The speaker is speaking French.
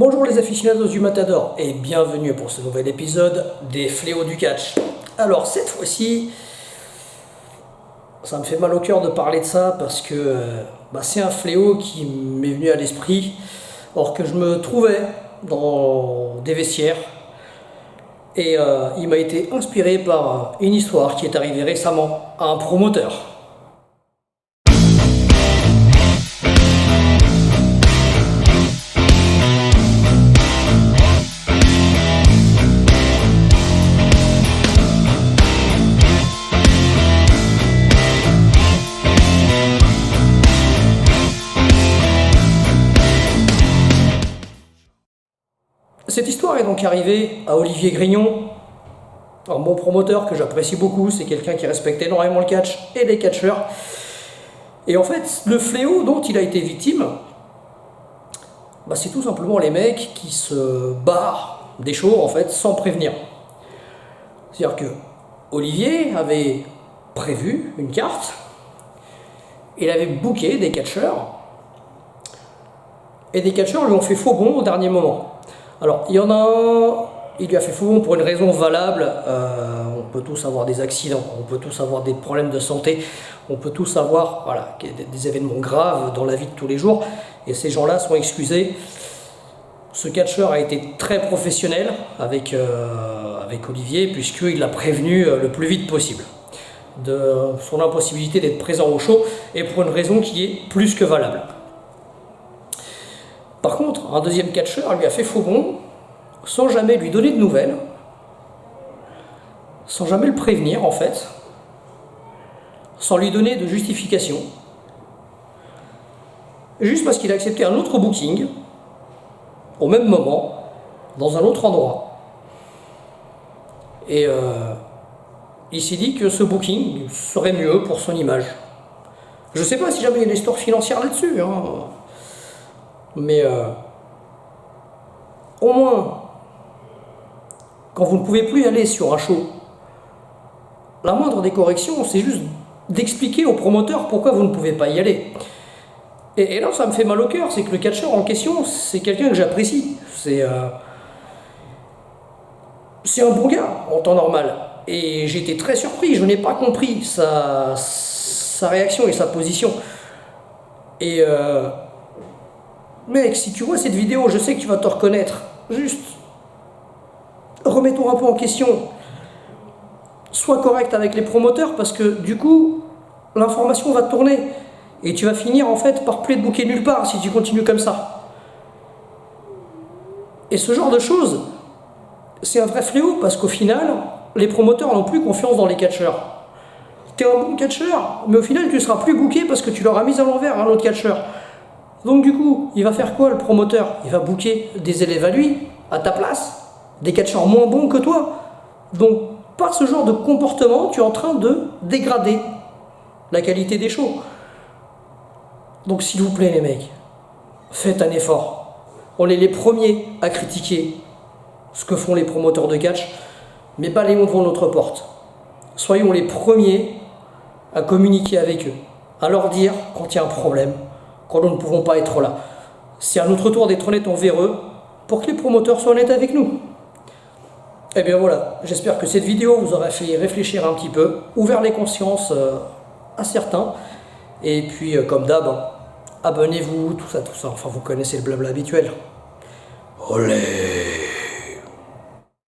Bonjour les aficionados du Matador et bienvenue pour ce nouvel épisode des fléaux du catch. Alors cette fois-ci, ça me fait mal au cœur de parler de ça parce que c'est un fléau qui m'est venu à l'esprit alors que je me trouvais dans des vestiaires et il m'a été inspiré par une histoire qui est arrivée récemment à un promoteur. Cette histoire est donc arrivée à Olivier Grignon, un bon promoteur que j'apprécie beaucoup, c'est quelqu'un qui respecte énormément le catch et les catcheurs. Et en fait, le fléau dont il a été victime, c'est tout simplement les mecs qui se barrent des shows en fait sans prévenir. C'est-à-dire que Olivier avait prévu une carte, il avait booké des catcheurs, et des catcheurs lui ont fait faux bond au dernier moment. Alors, il y en a un, il lui a fait faux bond pour une raison valable. On peut tous avoir des accidents, on peut tous avoir des problèmes de santé, on peut tous avoir des événements graves dans la vie de tous les jours, et ces gens-là sont excusés. Ce catcheur a été très professionnel avec Olivier, puisqu'il l'a prévenu le plus vite possible de son impossibilité d'être présent au show, et pour une raison qui est plus que valable. Par contre, un deuxième catcheur lui a fait faux bond sans jamais lui donner de nouvelles, sans jamais le prévenir en fait, sans lui donner de justification, juste parce qu'il a accepté un autre booking au même moment, dans un autre endroit. Et il s'est dit que ce booking serait mieux pour son image. Je ne sais pas si jamais il y a une histoire financière là-dessus, mais au moins, quand vous ne pouvez plus aller sur un show, la moindre des corrections, c'est juste d'expliquer au promoteur pourquoi vous ne pouvez pas y aller. Et là, ça me fait mal au cœur, c'est que le catcheur en question, c'est quelqu'un que j'apprécie. C'est un bon gars en temps normal. Et j'ai été très surpris, je n'ai pas compris sa réaction et sa position. Et mec, si tu vois cette vidéo, je sais que tu vas te reconnaître. Juste, remettons un peu en question. Sois correct avec les promoteurs parce que du coup, l'information va tourner. Et tu vas finir en fait par plus être booké nulle part si tu continues comme ça. Et ce genre de choses, c'est un vrai fléau parce qu'au final, les promoteurs n'ont plus confiance dans les catcheurs. T'es un bon catcheur, mais au final, tu ne seras plus booké parce que tu leur as mis à l'envers un autre catcheur. Donc du coup, il va faire quoi le promoteur? Il va booker des élèves à lui, à ta place, des catcheurs moins bons que toi. Donc par ce genre de comportement, tu es en train de dégrader la qualité des shows. Donc s'il vous plaît les mecs, faites un effort. On est les premiers à critiquer ce que font les promoteurs de catch, mais balayons devant notre porte. Soyons les premiers à communiquer avec eux, à leur dire quand il y a un problème, quand nous ne pouvons pas être là. C'est à notre tour d'être honnête envers eux pour que les promoteurs soient honnêtes avec nous. Et bien voilà, j'espère que cette vidéo vous aura fait réfléchir un petit peu, ouvert les consciences à certains. Et puis comme d'hab, abonnez-vous, tout ça, enfin vous connaissez le blabla habituel. Olé!